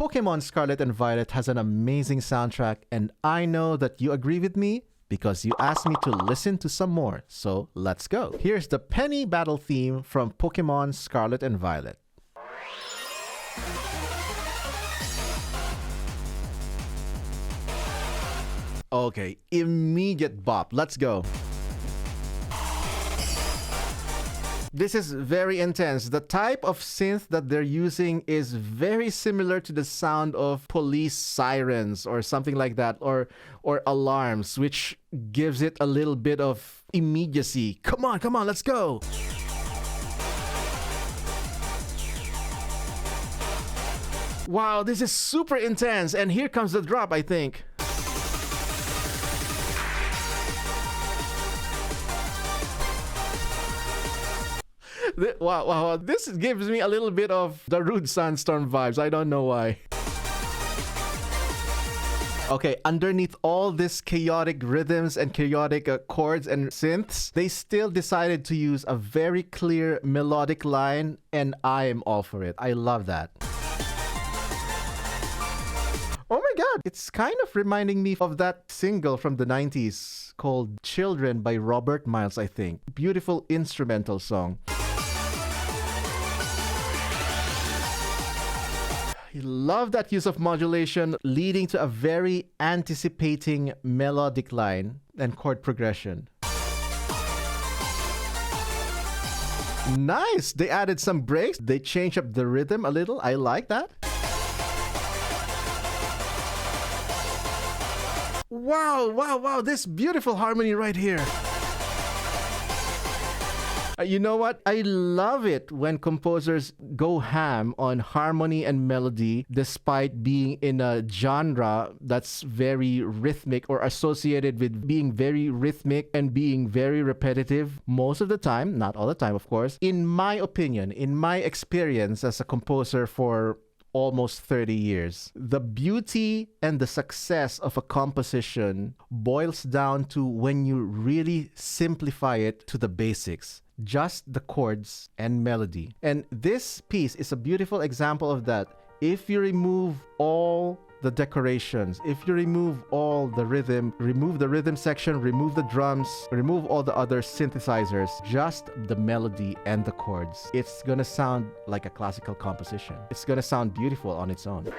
Pokemon Scarlet and Violet has an amazing soundtrack, and I know that you agree with me because you asked me to listen to some more. So let's go. Here's the Penny Battle theme from Pokemon Scarlet and Violet. Okay, immediate bop. Let's go. This is very intense. The type of synth that they're using is very similar to the sound of police sirens or something like that, or alarms, which gives it a little bit of immediacy. Come on, let's go. Wow, this is super intense. And here comes the drop, I think. Wow, this gives me a little bit of the Rude Sandstorm vibes. I don't know why. Okay, underneath all this chaotic rhythms and chaotic chords and synths, they still decided to use a very clear melodic line, and I am all for it. I love that. Oh my god, it's kind of reminding me of that single from the 90s called Children by Robert Miles, I think. Beautiful instrumental song. I love that use of modulation leading to a very anticipating melodic line and chord progression. Nice! They added some breaks. They changed up the rhythm a little. I like that. Wow, this beautiful harmony right here. You know what? I love it when composers go ham on harmony and melody despite being in a genre that's very rhythmic or associated with being very rhythmic and being very repetitive most of the time, not all the time, of course. In my opinion, in my experience as a composer for almost 30 years, the beauty and the success of a composition boils down to when you really simplify it to the basics. Just the chords and melody. And this piece is a beautiful example of that. If you remove all the decorations, if you remove all the rhythm, remove the rhythm section, remove the drums, remove all the other synthesizers, just the melody and the chords, it's gonna sound like a classical composition. It's gonna sound beautiful on its own.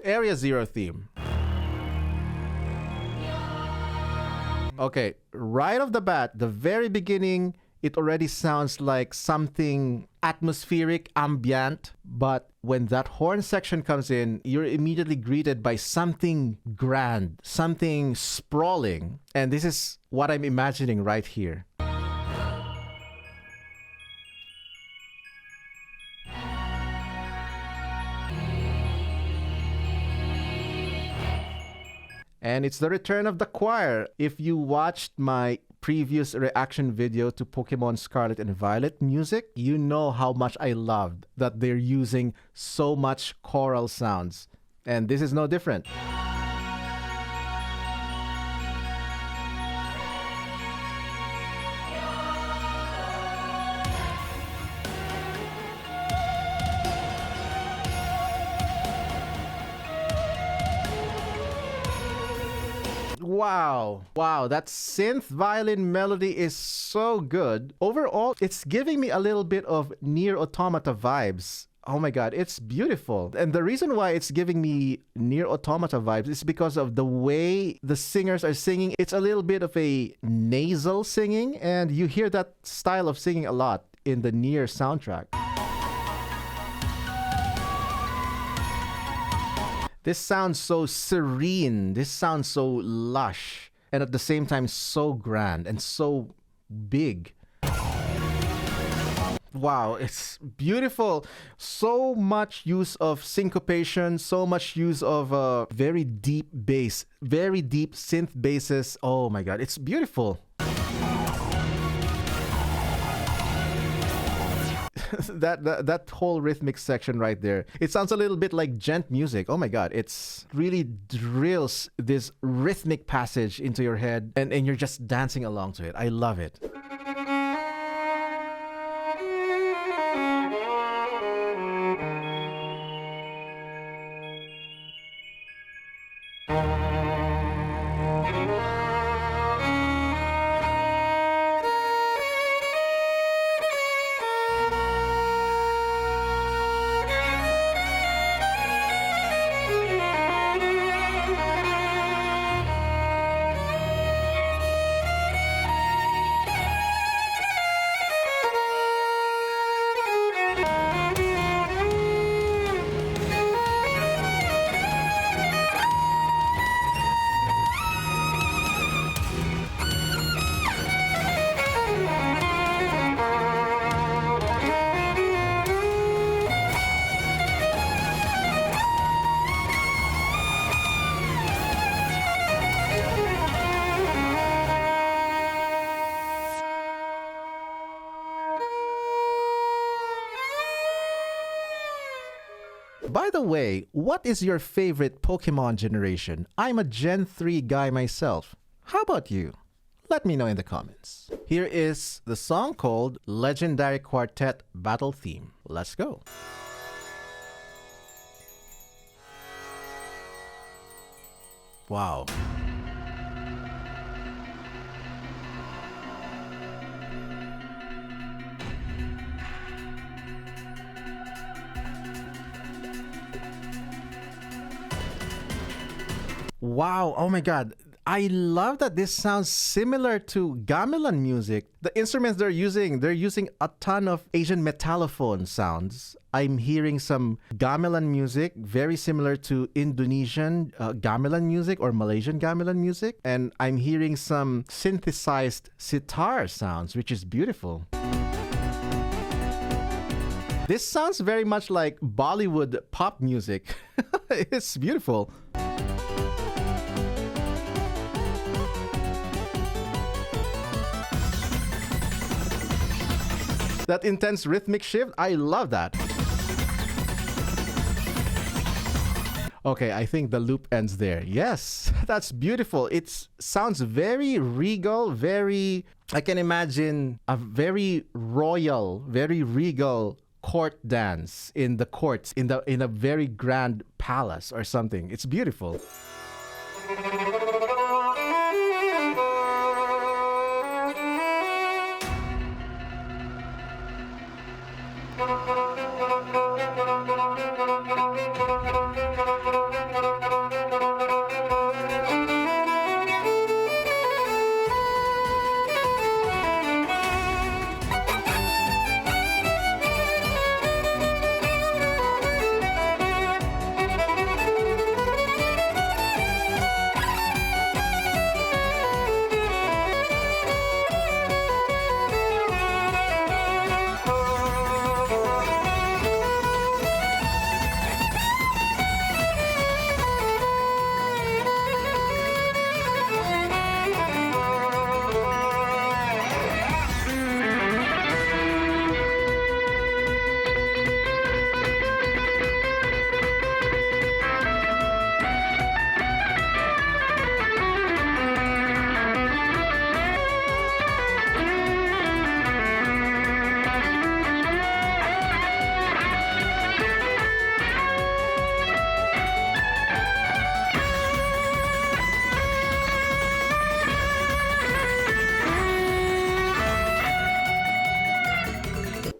Area Zero theme. Okay, right off the bat, the very beginning, it already sounds like something atmospheric, ambient, but when that horn section comes in, you're immediately greeted by something grand, something sprawling. And this is what I'm imagining right here. And it's the return of the choir. If you watched my previous reaction video to Pokemon Scarlet and Violet music, you know how much I loved that they're using so much choral sounds. And this is no different. Wow. Wow, that synth violin melody is so good. Overall, it's giving me a little bit of Near Automata vibes. Oh my god, it's beautiful. And the reason why it's giving me Near Automata vibes is because of the way the singers are singing. It's a little bit of a nasal singing, and you hear that style of singing a lot in the Near soundtrack. This sounds so serene. This sounds so lush. And at the same time, so grand and so big. Wow, it's beautiful. So much use of syncopation, so much use of very deep bass, very deep synth basses. Oh my god, it's beautiful. that whole rhythmic section right there, it sounds a little bit like gent music. Oh my god, it's really drills this rhythmic passage into your head, and you're just dancing along to it. I love it. By the way, what is your favorite Pokemon generation? I'm a Gen 3 guy myself. How about you? Let me know in the comments. Here is the song called Legendary Quartet Battle Theme. Let's go. Wow. Wow, oh my god. I love that this sounds similar to gamelan music. The instruments they're using a ton of Asian metallophone sounds. I'm hearing some gamelan music, very similar to Indonesian gamelan music or Malaysian gamelan music. And I'm hearing some synthesized sitar sounds, which is beautiful. This sounds very much like Bollywood pop music. It's beautiful. That intense rhythmic shift, I love that. Okay, I think the loop ends there. Yes, that's beautiful. It sounds very regal, I can imagine a very royal, very regal court dance in the courts, in a very grand palace or something. It's beautiful.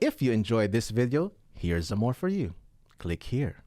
if you enjoyed this video, here's some more for you. Click here.